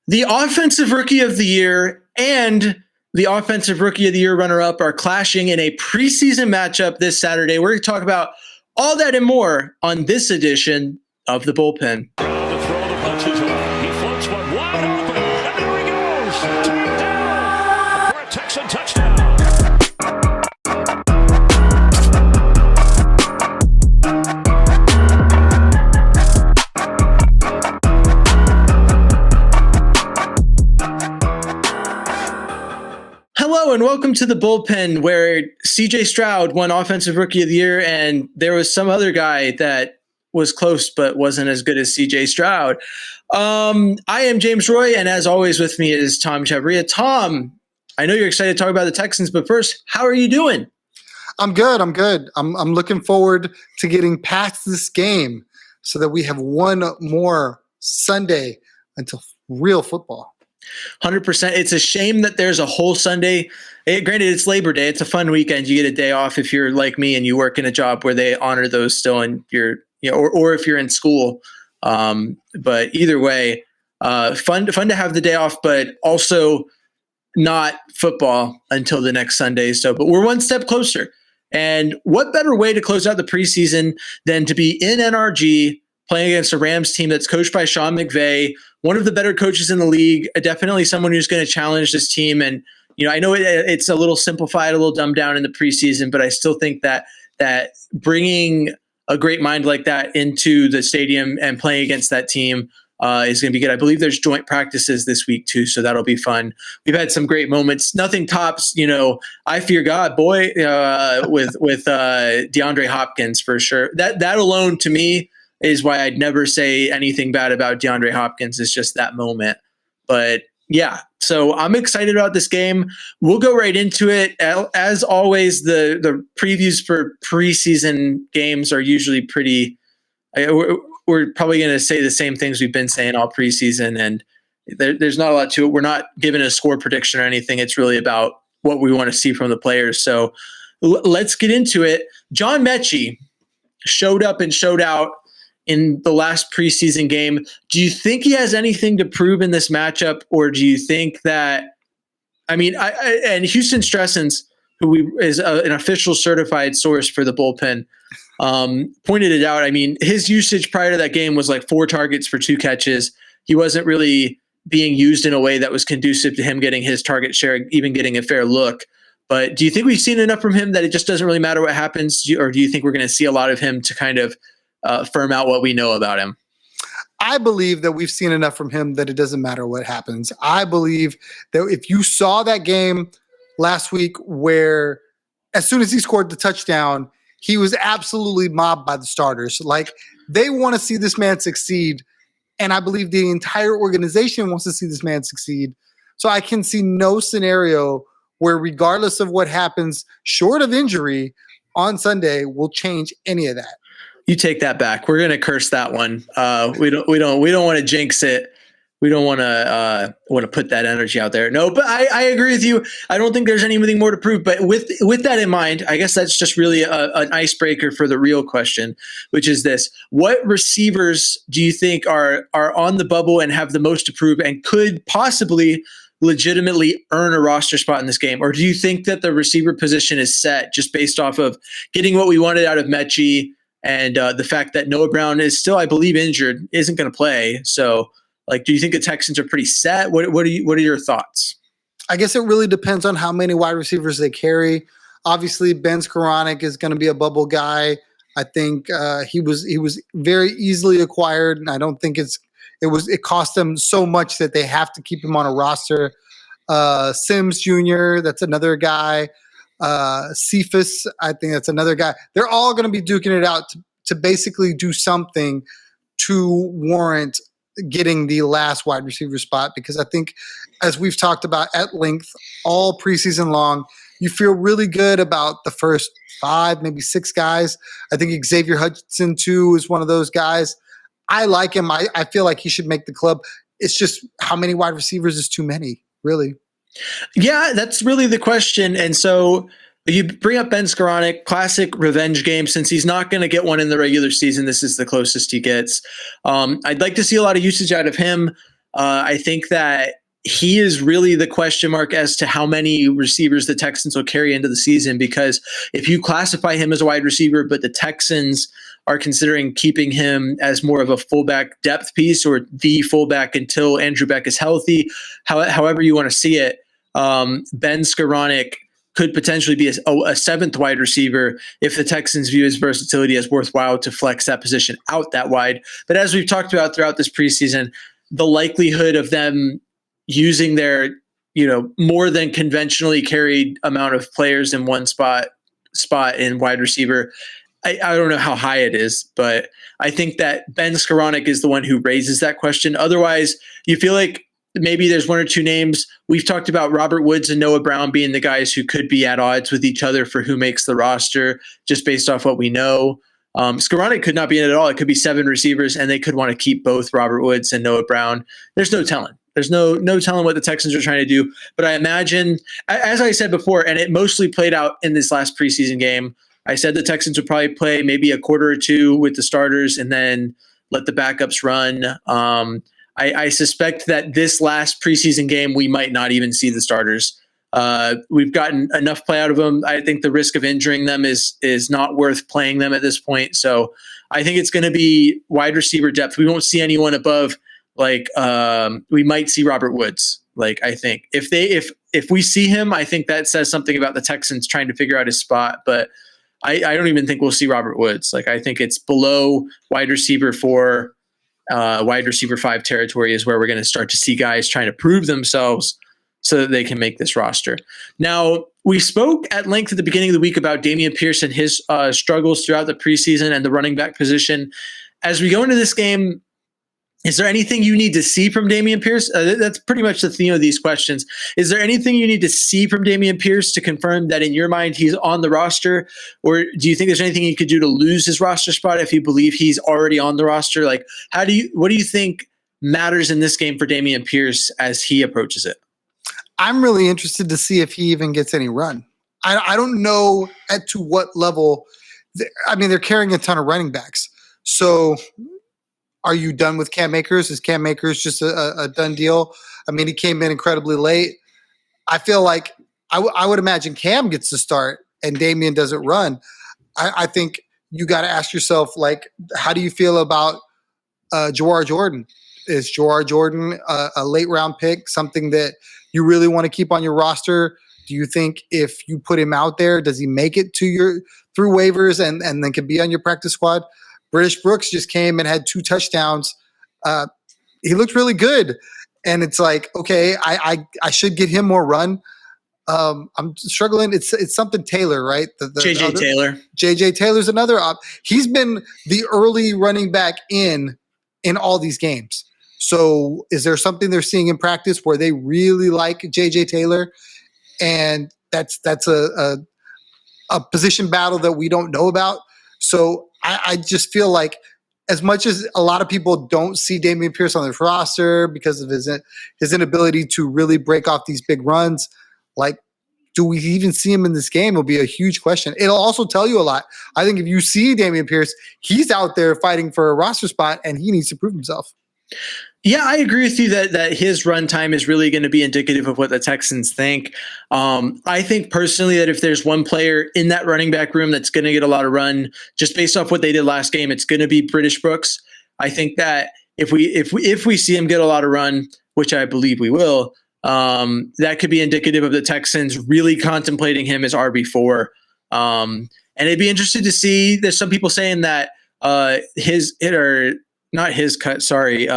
The Offensive Rookie of the Year and the Offensive Rookie of the Year runner-up are clashing in a preseason matchup this Saturday. We're going to talk about all that and more on this edition of The Bullpen. To throw the punches off. He floats one wide open, and there he goes. Tagged down for a Texan touchdown. Hello and welcome to The Bullpen, where CJ Stroud won Offensive Rookie of the Year, and there was some other guy that was close but wasn't as good as CJ Stroud. I am James Roy, and as always with me is Tom Chavria. Tom, I know you're excited to talk about the Texans, but first, how are you doing? I'm good. I'm looking forward to getting past this game so that we have one more Sunday until real football. 100%. It's a shame that there's a whole Sunday. Granted, it's Labor Day. It's a fun weekend. You get a day off if you're like me and you work in a job where they honor those still, and or if you're in school. But either way, fun to have the day off, but also not football until the next Sunday. But we're one step closer. And what better way to close out the preseason than to be in NRG playing against a Rams team that's coached by Sean McVay, one of the better coaches in the league, definitely someone who's going to challenge this team. And, I know it's a little simplified, a little dumbed down in the preseason, but I still think that bringing a great mind like that into the stadium and playing against that team is going to be good. I believe there's joint practices this week too, so that'll be fun. We've had some great moments. Nothing tops, I fear God, boy, with DeAndre Hopkins for sure. That alone to me is why I'd never say anything bad about DeAndre Hopkins. It's just that moment. But yeah, so I'm excited about this game. We'll go right into it. As always, the previews for preseason games are usually pretty we're probably going to say the same things we've been saying all preseason, and there's not a lot to it. We're not giving a score prediction or anything. It's really about what we want to see from the players. So let's get into it. John Mechie showed up and showed out in the last preseason game. Do you think he has anything to prove in this matchup, or do you think that – and Houston Stressens, who is an official certified source for the bullpen, pointed it out. His usage prior to that game was like 4 targets for 2 catches. He wasn't really being used in a way that was conducive to him getting his target share, even getting a fair look. But do you think we've seen enough from him that it just doesn't really matter what happens, or do you think we're going to see a lot of him to kind of firm out what we know about him? I believe that we've seen enough from him that it doesn't matter what happens. I believe that if you saw that game last week where as soon as he scored the touchdown, he was absolutely mobbed by the starters. Like, they want to see this man succeed, and I believe the entire organization wants to see this man succeed. So I can see no scenario where, regardless of what happens, short of injury on Sunday, will change any of that. You take that back. We're going to curse that one. We don't want to jinx it. We don't want to put that energy out there. No, but I agree with you. I don't think there's anything more to prove. But with that in mind, I guess that's just really an icebreaker for the real question, which is this: what receivers do you think are on the bubble and have the most to prove and could possibly legitimately earn a roster spot in this game? Or do you think that the receiver position is set just based off of getting what we wanted out of Mechie? And the fact that Noah Brown is still, I believe, injured, isn't going to play. So, do you think the Texans are pretty set? What are your thoughts? I guess it really depends on how many wide receivers they carry. Obviously, Ben Skoranek is going to be a bubble guy. I think he was very easily acquired, and I don't think it cost them so much that they have to keep him on a roster. Sims Jr., that's another guy. Cephas, I think that's another guy. They're all going to be duking it out to basically do something to warrant getting the last wide receiver spot, because I think, as we've talked about at length all preseason long, you feel really good about the first 5, maybe 6 guys. I think Xavier Hutchinson too is one of those guys. I like him. I feel like he should make the club. It's just, how many wide receivers is too many, really? Yeah, that's really the question. And so you bring up Ben Skoranek, classic revenge game. Since he's not going to get one in the regular season, this is the closest he gets. I'd like to see a lot of usage out of him. I think that he is really the question mark as to how many receivers the Texans will carry into the season, because if you classify him as a wide receiver, but the Texans are considering keeping him as more of a fullback depth piece or the fullback until Andrew Beck is healthy, however you want to see it, Ben Skoranek could potentially be a seventh wide receiver if the Texans view his versatility as worthwhile to flex that position out that wide. But as we've talked about throughout this preseason, the likelihood of them using their, more than conventionally carried amount of players in one spot in wide receiver, I don't know how high it is, but I think that Ben Skoranek is the one who raises that question. Otherwise, you feel like maybe there's one or two names. We've talked about Robert Woods and Noah Brown being the guys who could be at odds with each other for who makes the roster, just based off what we know. Skoranek could not be in it at all. It could be 7 receivers, and they could want to keep both Robert Woods and Noah Brown. There's no telling. There's no telling what the Texans are trying to do. But I imagine, as I said before, and it mostly played out in this last preseason game, I said the Texans would probably play maybe a quarter or two with the starters and then let the backups run. I suspect that this last preseason game, we might not even see the starters. We've gotten enough play out of them. I think the risk of injuring them is not worth playing them at this point. So I think it's going to be wide receiver depth. We won't see anyone above, we might see Robert Woods. I think if we see him, I think that says something about the Texans trying to figure out his spot. But I don't even think we'll see Robert Woods. I think it's below wide receiver 4. Wide receiver 5 territory is where we're going to start to see guys trying to prove themselves so that they can make this roster. Now, we spoke at length at the beginning of the week about Dameon Pierce and his struggles throughout the preseason and the running back position. As we go into this game, is there anything you need to see from Dameon Pierce? That's pretty much the theme of these questions. Is there anything you need to see from Dameon Pierce to confirm that in your mind he's on the roster? Or do you think there's anything he could do to lose his roster spot if you believe he's already on the roster? What do you think matters in this game for Dameon Pierce as he approaches it? I'm really interested to see if he even gets any run. I don't know to what level. They're carrying a ton of running backs. So are you done with Cam Akers? Is Cam Akers just a done deal? He came in incredibly late. I feel like I would imagine Cam gets to start and Dameon doesn't run. I think you got to ask yourself, how do you feel about Jawar Jordan? Is Jawar Jordan a late round pick, something that you really want to keep on your roster? Do you think if you put him out there, does he make it through waivers and then can be on your practice squad? British Brooks just came and had 2 touchdowns. He looked really good. And it's okay, I should get him more run. I'm struggling. It's something Taylor, right? JJ Taylor. JJ Taylor's another op. He's been the early running back in all these games. So is there something they're seeing in practice where they really like JJ Taylor? And that's a position battle that we don't know about. So I just feel like as much as a lot of people don't see Dameon Pierce on their roster because of his inability to really break off these big runs, do we even see him in this game will be a huge question. It'll also tell you a lot. I think if you see Dameon Pierce, he's out there fighting for a roster spot and he needs to prove himself. Yeah, I agree with you that his run time is really going to be indicative of what the Texans think. I think personally that if there's one player in that running back room that's going to get a lot of run, just based off what they did last game, it's going to be British Brooks. I think that if we see him get a lot of run, which I believe we will, that could be indicative of the Texans really contemplating him as RB4. And it'd be interesting to see. There's some people saying that not his cut. Sorry.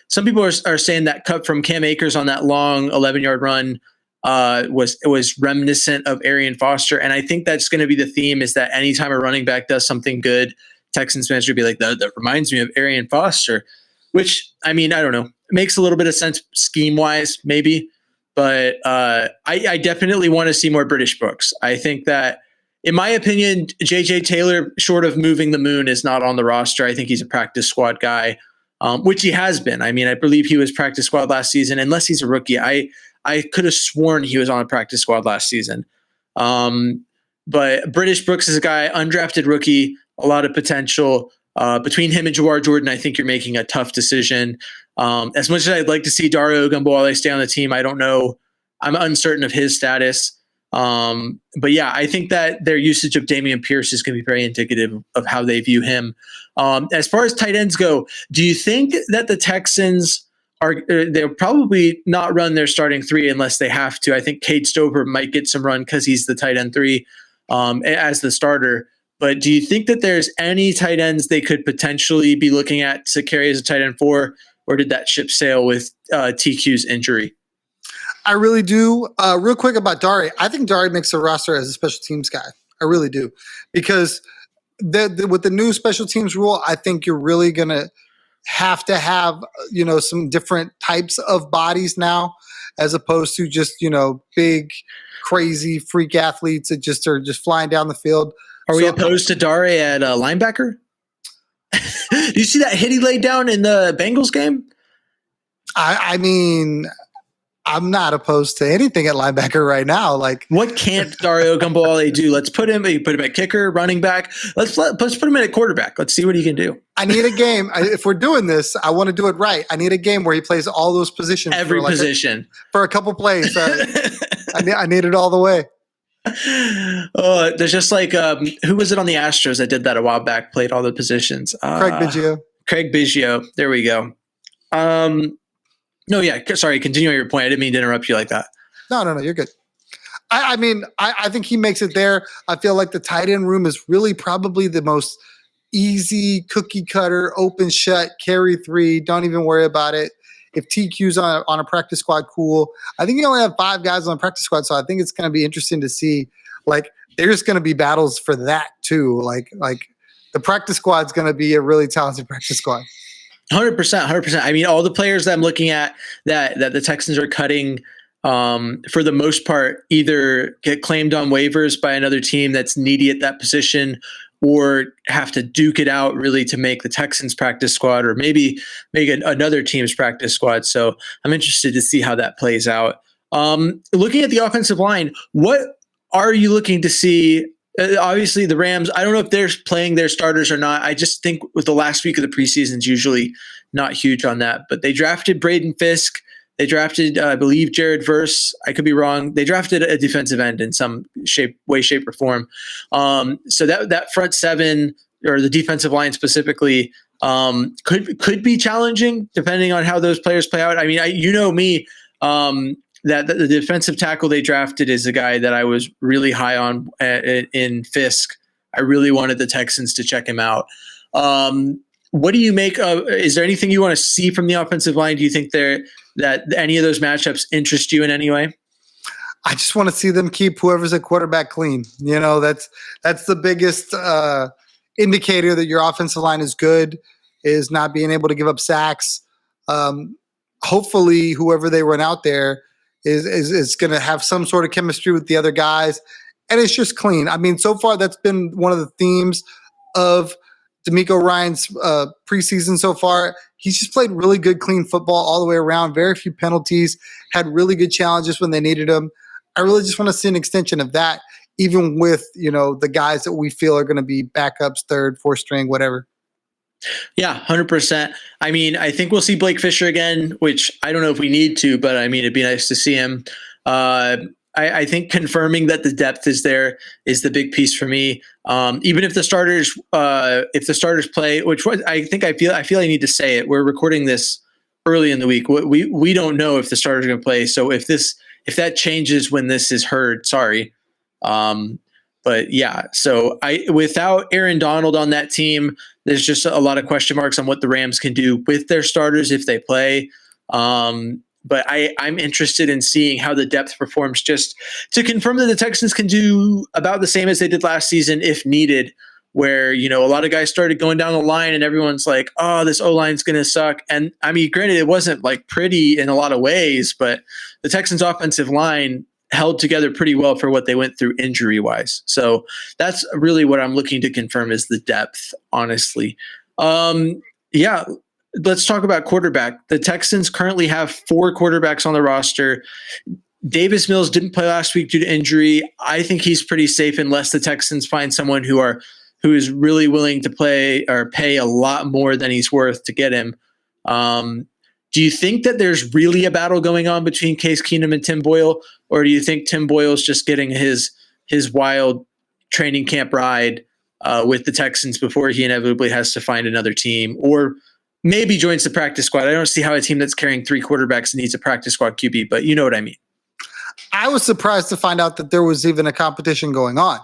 Some people are saying that cut from Cam Akers on that long 11-yard run was reminiscent of Arian Foster. And I think that's going to be the theme, is that anytime a running back does something good, Texans fans would be like, that reminds me of Arian Foster, which, I don't know, makes a little bit of sense scheme-wise, maybe. But I definitely want to see more British Brooks. I think that, in my opinion, JJ Taylor, short of moving the moon, is not on the roster. I think he's a practice squad guy. Which he has been. I believe he was practice squad last season, unless he's a rookie. I could have sworn he was on a practice squad last season. But British Brooks is a guy, undrafted rookie, a lot of potential. Between him and Jawar Jordan, I think you're making a tough decision. As much as I'd like to see Dario Ogunbowale stay on the team, I don't know. I'm uncertain of his status. But yeah, I think that their usage of Dameon Pierce is going to be very indicative of how they view him. As far as tight ends go, do you think that the Texans they'll probably not run their starting three unless they have to? I think Cade Stover might get some run because he's the tight end three as the starter. But do you think that there's any tight ends they could potentially be looking at to carry as a tight end four, or did that ship sail with TQ's injury? I really do. Real quick about Dari. I think Dari makes the roster as a special teams guy. I really do. Because with the new special teams rule, I think you're really going to have, some different types of bodies now, as opposed to just, big, crazy freak athletes that are just flying down the field. Are we opposed to Dari at linebacker? Do you see that hit he laid down in the Bengals game? I mean, I'm not opposed to anything at linebacker right now. Like, what can't Dario Ogunbowale do? Let's put him at kicker, running back. Let's put him at quarterback. Let's see what he can do. I need a game. If we're doing this, I want to do it right. I need a game where he plays all those positions. Every position. For a couple plays. I need it all the way. Oh, there's just like who was it on the Astros that did that a while back? Played all the positions. Craig Biggio. There we go. No, yeah. Sorry. Continue on your point. I didn't mean to interrupt you like that. No. You're good. I think he makes it there. I feel like the tight end room is really probably the most easy cookie cutter, open shut, carry three. Don't even worry about it. If TQ's on a practice squad, cool. I think you only have 5 guys on the practice squad, so I think it's going to be interesting to see. Like, there's going to be battles for that too. Like the practice squad's going to be a really talented practice squad. 100%. I mean, all the players that I'm looking at that the Texans are cutting, for the most part, either get claimed on waivers by another team that's needy at that position, or have to duke it out really to make the Texans practice squad, or maybe make another team's practice squad. So I'm interested to see how that plays out. Looking at the offensive line, what are you looking to see? Obviously, the Rams, I don't know if they're playing their starters or not. I just think with the last week of the preseason is usually not huge on that. But they drafted Braden Fisk. They drafted, I believe, Jared Verse. I could be wrong. They drafted a defensive end in some way, shape, or form. So that front seven, or the defensive line specifically, could be challenging depending on how those players play out. I mean, me, that the defensive tackle they drafted is a guy that I was really high on in Fisk. I really wanted the Texans to check him out. What do you make of? Is there anything you want to see from the offensive line? Do you think that any of those matchups interest you in any way? I just want to see them keep whoever's at quarterback clean. That's the biggest indicator that your offensive line is good, is not being able to give up sacks. Hopefully, whoever they run out there is going to have some sort of chemistry with the other guys, and it's just clean. I mean, so far that's been one of the themes of D'Amico Ryan's preseason so far. He's just played really good, clean football all the way around. Very few penalties. Had really good challenges when they needed them. I really just want to see an extension of that, even with the guys that we feel are going to be backups, third, fourth string, whatever. Yeah, 100%. I mean, I think we'll see Blake Fisher again, which I don't know if we need to, but I mean, it'd be nice to see him. I think confirming that the depth is there is the big piece for me. Even if the starters play, which I feel I need to say it. We're recording this early in the week. We don't know if the starters are going to play. So if that changes when this is heard, sorry. But yeah, so without Aaron Donald on that team, there's just a lot of question marks on what the Rams can do with their starters if they play. But I'm interested in seeing how the depth performs, just to confirm that the Texans can do about the same as they did last season if needed, where, a lot of guys started going down the line and everyone's like, oh, this O-line's going to suck. And I mean, granted, it wasn't like pretty in a lot of ways, but the Texans offensive line held together pretty well for what they went through injury-wise. So that's really what I'm looking to confirm is the depth, honestly. Yeah, let's talk about quarterback. The Texans currently have 4 quarterbacks on the roster. Davis Mills didn't play last week due to injury. I think he's pretty safe unless the Texans find someone who are who is really willing to play or pay a lot more than he's worth to get him. Do you think that there's really a battle going on between Case Keenum and Tim Boyle, or do you think Tim Boyle's just getting his wild training camp ride with the Texans before he inevitably has to find another team, or maybe joins the practice squad? I don't see how a team that's carrying 3 quarterbacks needs a practice squad QB, but you know what I mean. I was surprised to find out that there was even a competition going on.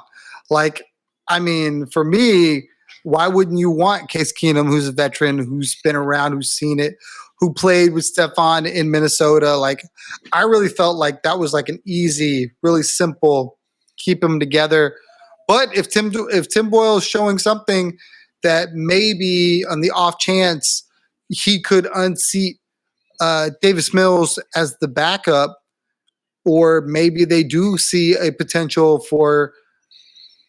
Like, I mean, for me, why wouldn't you want Case Keenum, who's a veteran, who's been around, who's seen it, who played with Stephon in Minnesota? Like, I really felt like that was like an easy, really simple, keep them together. But if Tim Boyle is showing something that maybe on the off chance he could unseat Davis Mills as the backup, or maybe they do see a potential for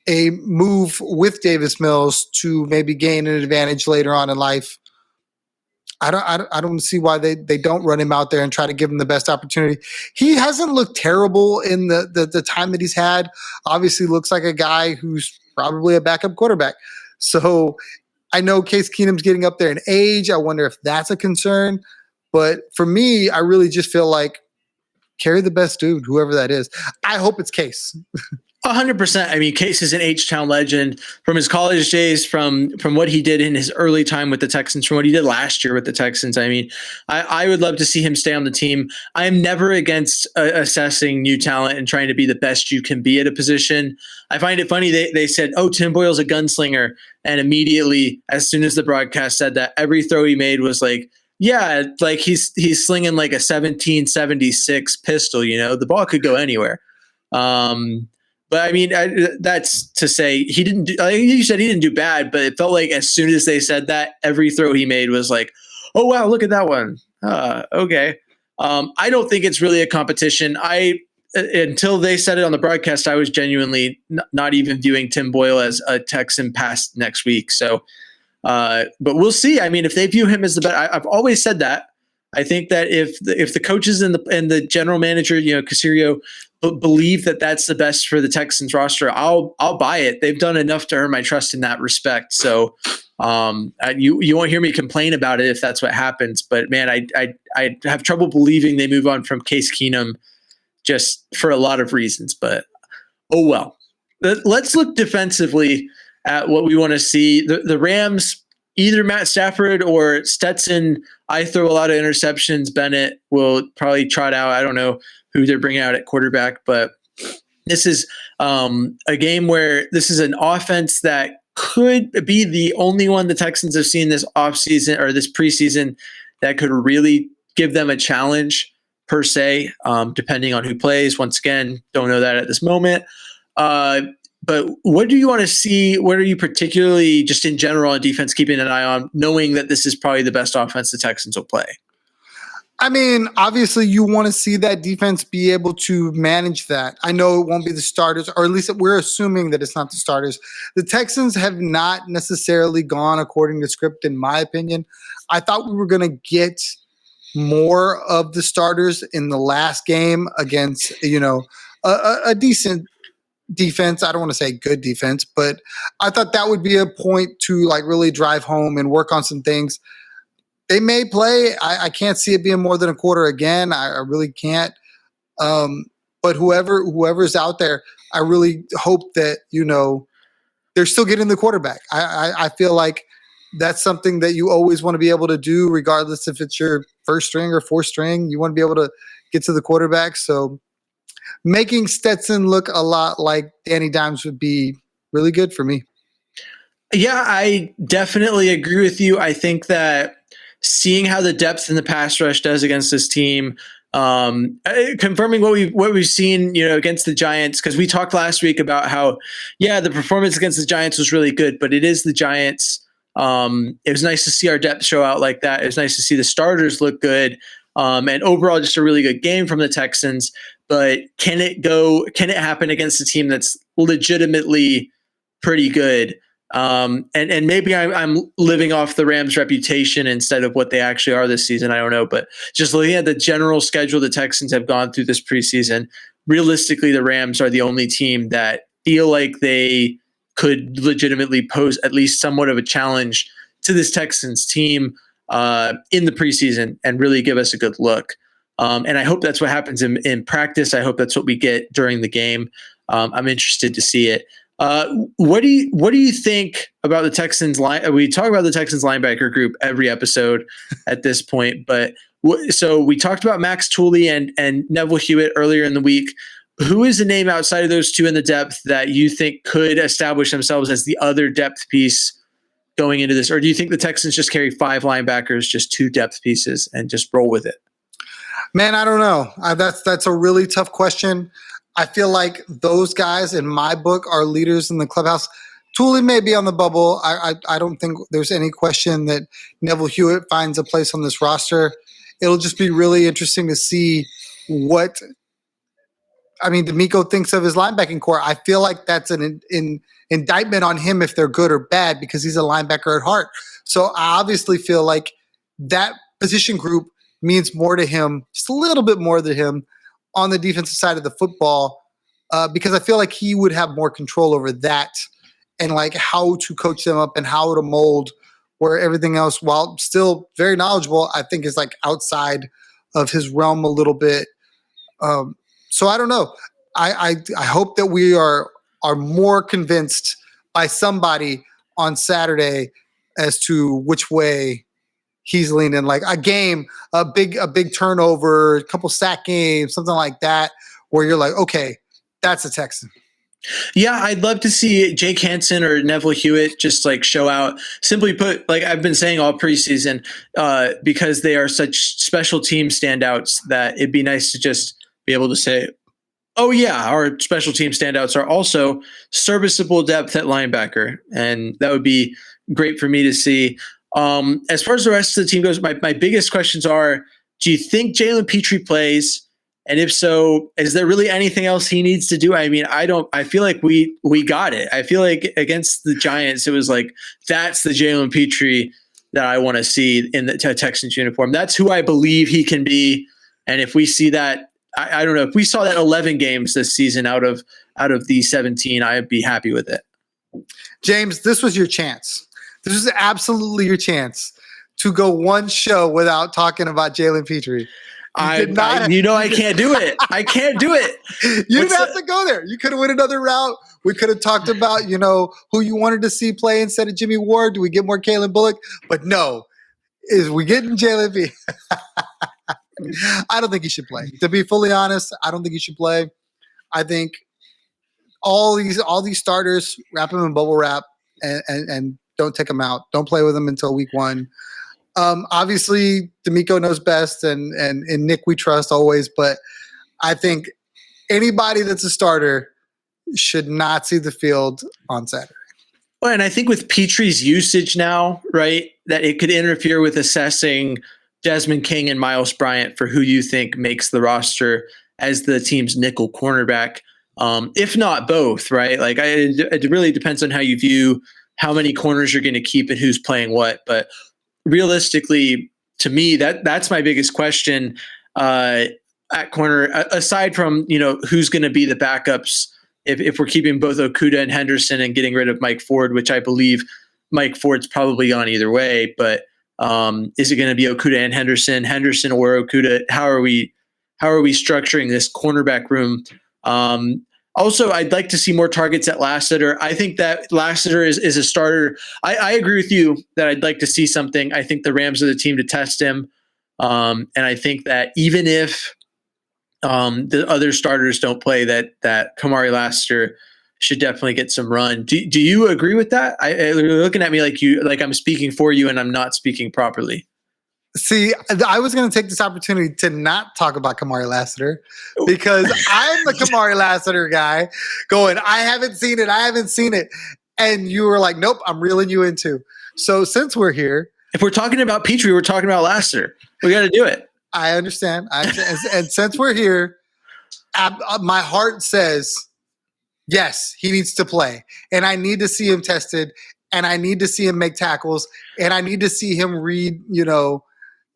a move with Davis Mills to maybe gain an advantage later on in life, I don't see why they don't run him out there and try to give him the best opportunity. He hasn't looked terrible in the time that he's had. Obviously looks like a guy who's probably a backup quarterback. So I know Case Keenum's getting up there in age. I wonder if that's a concern. But for me, I really just feel like carry the best dude, whoever that is. I hope it's Case. 100%. I mean, Case is an H-Town legend from his college days, from what he did in his early time with the Texans, from what he did last year with the Texans. I mean, I would love to see him stay on the team. I am never against assessing new talent and trying to be the best you can be at a position. I find it funny they said, oh, Tim Boyle's a gunslinger. And immediately, as soon as the broadcast said that, every throw he made was like, yeah, like he's slinging like a 1776 pistol, the ball could go anywhere. But I mean, that's to say he didn't do, like you said, he didn't do bad, but it felt like as soon as they said that, every throw he made was like, oh, wow, look at that one. Okay. I don't think it's really a competition. Until they said it on the broadcast, I was genuinely not even viewing Tim Boyle as a Texan past next week. So, but we'll see. I mean, if they view him as the best, I've always said that. I think that if the coaches and the general manager, Caserio, believe that that's the best for the Texans roster, I'll buy it. They've done enough to earn my trust in that respect. So you won't hear me complain about it if that's what happens. But man, I have trouble believing they move on from Case Keenum just for a lot of reasons. But oh well. Let's look defensively at what we want to see. The Rams, either Matt Stafford or Stetson, I throw a lot of interceptions. Bennett will probably trot out. I don't know who they're bringing out at quarterback, but this is a game where this is an offense that could be the only one the Texans have seen this offseason or this preseason that could really give them a challenge per se, depending on who plays. Once again, don't know that at this moment. But what do you want to see? What are you particularly just in general on defense keeping an eye on, knowing that this is probably the best offense the Texans will play? I mean, obviously you want to see that defense be able to manage that. I know it won't be the starters, or at least we're assuming that it's not the starters. The Texans have not necessarily gone according to script, in my opinion. I thought we were going to get more of the starters in the last game against, a decent defense. I don't want to say good defense, but I thought that would be a point to like really drive home and work on some things. They may play. I can't see it being more than a quarter again. I really can't. But whoever's out there, I really hope that, they're still getting the quarterback. I feel like that's something that you always want to be able to do, regardless if it's your first string or fourth string. You want to be able to get to the quarterback. So making Stetson look a lot like Danny Dimes would be really good for me. Yeah, I definitely agree with you. I think that seeing how the depth in the pass rush does against this team, confirming what we've seen, against the Giants, because we talked last week about how, the performance against the Giants was really good, but it is the Giants. It was nice to see our depth show out like that. It was nice to see the starters look good, and overall just a really good game from the Texans. But can it happen against a team that's legitimately pretty good? And maybe I'm living off the Rams' reputation instead of what they actually are this season. I don't know, but just looking at the general schedule the Texans have gone through this preseason, realistically, the Rams are the only team that feel like they could legitimately pose at least somewhat of a challenge to this Texans team in the preseason and really give us a good look. And I hope that's what happens in practice. I hope that's what we get during the game. I'm interested to see it. What do you think about the Texans line? We talk about the Texans linebacker group every episode at this point, but so we talked about Max Tooley and Neville Hewitt earlier in the week. Who is the name outside of those two in the depth that you think could establish themselves as the other depth piece going into this? Or do you think the Texans just carry 5 linebackers, just 2 depth pieces, and just roll with it? Man, I don't know. That's a really tough question. I feel like those guys in my book are leaders in the clubhouse. Tooley may be on the bubble. I don't think there's any question that Neville Hewitt finds a place on this roster. It'll just be really interesting to see what D'Amico thinks of his linebacking core. I feel like that's an indictment on him if they're good or bad because he's a linebacker at heart. So I obviously feel like that position group means more to him, just a little bit more to him on the defensive side of the football because I feel like he would have more control over that and like how to coach them up and how to mold where everything else, while still very knowledgeable, I think is like outside of his realm a little bit. So I don't know. I hope that we are more convinced by somebody on Saturday as to which way he's leaning. Like a game, a big turnover, a couple sack games, something like that, where you're like, okay, that's a Texan. Yeah, I'd love to see Jake Hansen or Neville Hewitt just like show out. Simply put, like I've been saying all preseason, because they are such special team standouts that it'd be nice to just be able to say, oh yeah, our special team standouts are also serviceable depth at linebacker. And that would be great for me to see. As far as the rest of the team goes, my biggest questions are, do you think Jalen Petrie plays? And if so, is there really anything else he needs to do? I mean, I feel like we got it. I feel like against the Giants, it was like, that's the Jalen Petrie that I want to see in the Texans uniform. That's who I believe he can be. And if we see that, I don't know, if we saw that 11 games this season out of the 17, I'd be happy with it. James, this was your chance. This is absolutely your chance to go one show without talking about Jalen Petrie. I can't do it. I can't do it. You didn't have to go there. You could have went another route. We could have talked about, who you wanted to see play instead of Jimmy Ward. Do we get more Kalen Bullock? But no, is we getting Jalen Petrie? I don't think he should play. To be fully honest, I don't think he should play. I think all these starters, wrap them in bubble wrap and don't take them out. Don't play with them until week 1. Obviously, D'Amico knows best, and in Nick we trust always. But I think anybody that's a starter should not see the field on Saturday. Well, and I think with Petrie's usage now, right, that it could interfere with assessing Desmond King and Miles Bryant for who you think makes the roster as the team's nickel cornerback, if not both, right? Like it really depends on how you view how many corners you're going to keep and who's playing what. But realistically, to me, that's my biggest question at corner, aside from who's going to be the backups if we're keeping both Okudah and Henderson and getting rid of Mike Ford, which I believe Mike Ford's probably gone either way, but. Is it going to be Okudah and Henderson or Okudah? How are we structuring this cornerback room? Also, I'd like to see more targets at Lassiter. I think that Lassiter is a starter. I agree with you that I'd like to see something. I think the Rams are the team to test him. And I think that even if the other starters don't play, that Kamari Lassiter should definitely get some run. Do you agree with that? You're looking at me like I'm speaking for you and I'm not speaking properly. See, I was going to take this opportunity to not talk about Kamari Lassiter because I'm the Kamari Lassiter guy going, I haven't seen it. And you were like, nope, I'm reeling you in too. So since we're here. If we're talking about Petrie, we're talking about Lassiter. We got to do it. I understand. And since we're here, my heart says, yes, he needs to play. And I need to see him tested. And I need to see him make tackles. And I need to see him read,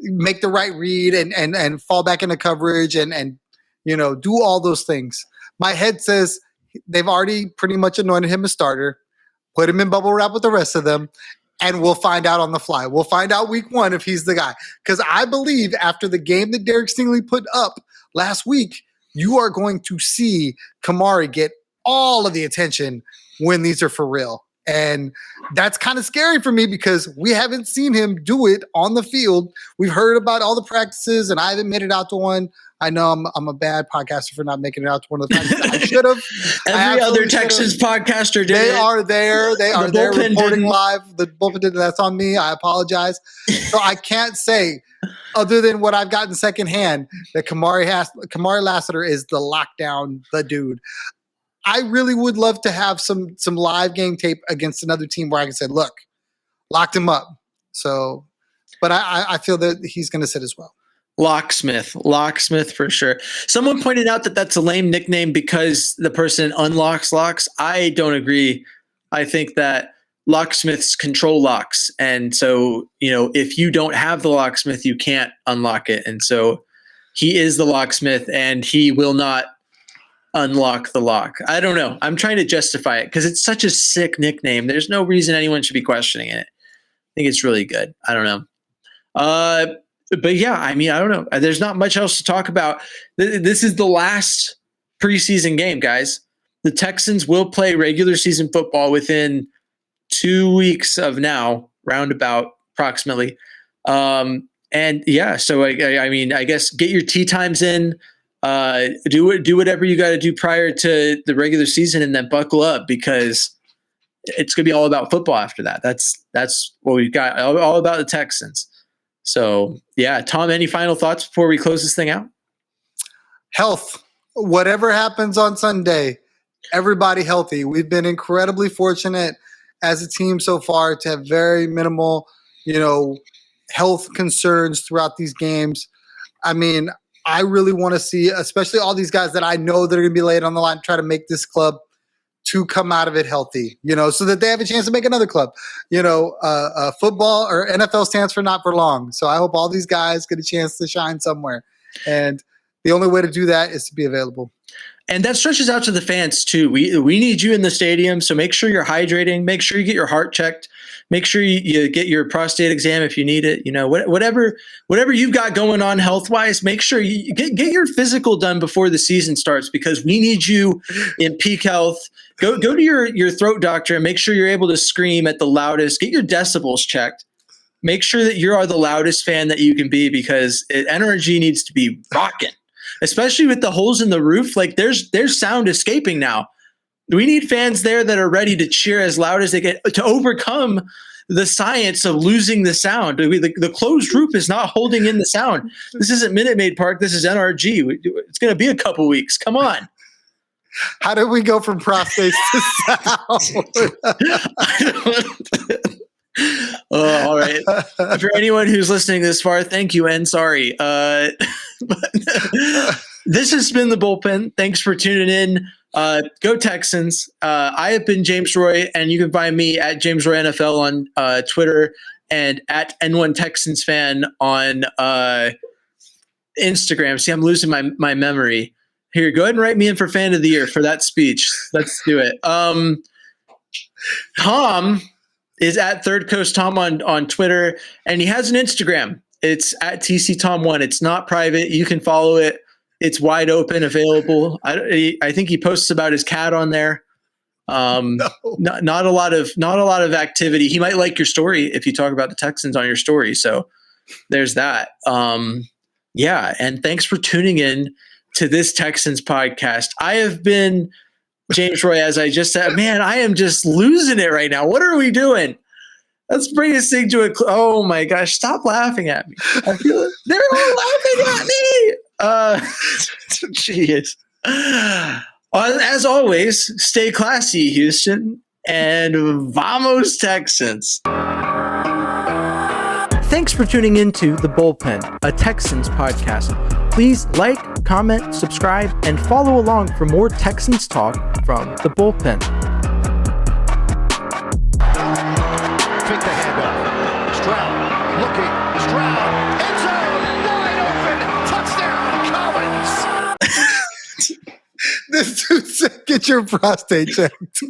make the right read and fall back into coverage and do all those things. My head says they've already pretty much anointed him a starter. put him in bubble wrap with the rest of them, and we'll find out on the fly. We'll find out week 1 if he's the guy. Because I believe after the game that Derek Stingley put up last week, you are going to see Kamari get all of the attention when these are for real. And that's kind of scary for me because we haven't seen him do it on the field. We've heard about all the practices, and I haven't made it out to one. I know I'm a bad podcaster for not making it out to one of the practices. I should have. Every other Texans podcaster did. They are there. They are there reporting didn't. live. The Bullpen did. That's on me. I apologize. So I can't say, other than what I've gotten secondhand, that Kamari Lassiter is the lockdown, the dude. I really would love to have some live game tape against another team where I can say, look, locked him up. So, but I feel that he's going to sit as well. Locksmith for sure. Someone pointed out that that's a lame nickname because the person unlocks locks. I don't agree. I think that locksmiths control locks. And so, if you don't have the locksmith, you can't unlock it. And so he is the locksmith and he will not unlock the lock. I don't know. I'm trying to justify it because it's such a sick nickname. There's no reason anyone should be questioning it. I think it's really good. I don't know. But yeah, I mean, I don't know. There's not much else to talk about. This is the last preseason game, guys. The Texans will play regular season football within 2 weeks of now, roundabout, approximately. And yeah, so I mean, I guess get your tee times in. Do whatever you got to do prior to the regular season, and then buckle up because it's going to be all about football after that. That's what we've got, all about the Texans. So yeah, Tom, any final thoughts before we close this thing out? Health. Whatever happens on Sunday, everybody healthy. We've been incredibly fortunate as a team so far to have very minimal, health concerns throughout these games. I mean, I really want to see, especially all these guys that I know that are going to be laid on the line, try to make this club to come out of it healthy, so that they have a chance to make another club. Football or NFL stands for not for long. So I hope all these guys get a chance to shine somewhere. And the only way to do that is to be available. And that stretches out to the fans too. We need you in the stadium, so make sure you're hydrating. Make sure you get your heart checked. Make sure you get your prostate exam if you need it. Whatever you've got going on health wise, make sure you get your physical done before the season starts because we need you in peak health. Go to your throat doctor and make sure you're able to scream at the loudest. Get your decibels checked. Make sure that you are the loudest fan that you can be because NRG needs to be rocking. Especially with the holes in the roof, like there's sound escaping now. We need fans there that are ready to cheer as loud as they get to overcome the science of losing the sound. The closed roof is not holding in the sound. This isn't Minute Maid Park. This is NRG. It's going to be a couple weeks. Come on. How did we go from prostates to sound? All right. For anyone who's listening this far, thank you and sorry. This has been the Bullpen. Thanks for tuning in. Go Texans. I have been James Roy, and you can find me at James Roy NFL on Twitter and at N1 Texans fan on Instagram. See, I'm losing my memory. Here, go ahead and write me in for fan of the year for that speech. Let's do it. Tom is at Third Coast Tom on Twitter, and he has an Instagram. It's at TCTom1. It's not private. You can follow it. It's wide open, available. I think he posts about his cat on there. No. Not a lot of activity. He might like your story if you talk about the Texans on your story. So there's that. Yeah, and thanks for tuning in to this Texans podcast. I have been James Roy, as I just said. Man, I am just losing it right now. What are we doing? Let's bring this thing to a oh my gosh, stop laughing at me. I feel it. They're all laughing at me. Jeez. As always, stay classy, Houston, and vamos Texans. Thanks for tuning into The Bullpen, a Texans podcast. Please like, comment, subscribe, and follow along for more Texans talk from The Bullpen. Take the handoff. Stroud looking. Stroud. End zone. Wide open. Touchdown, Collins. This dude said, get your prostate checked.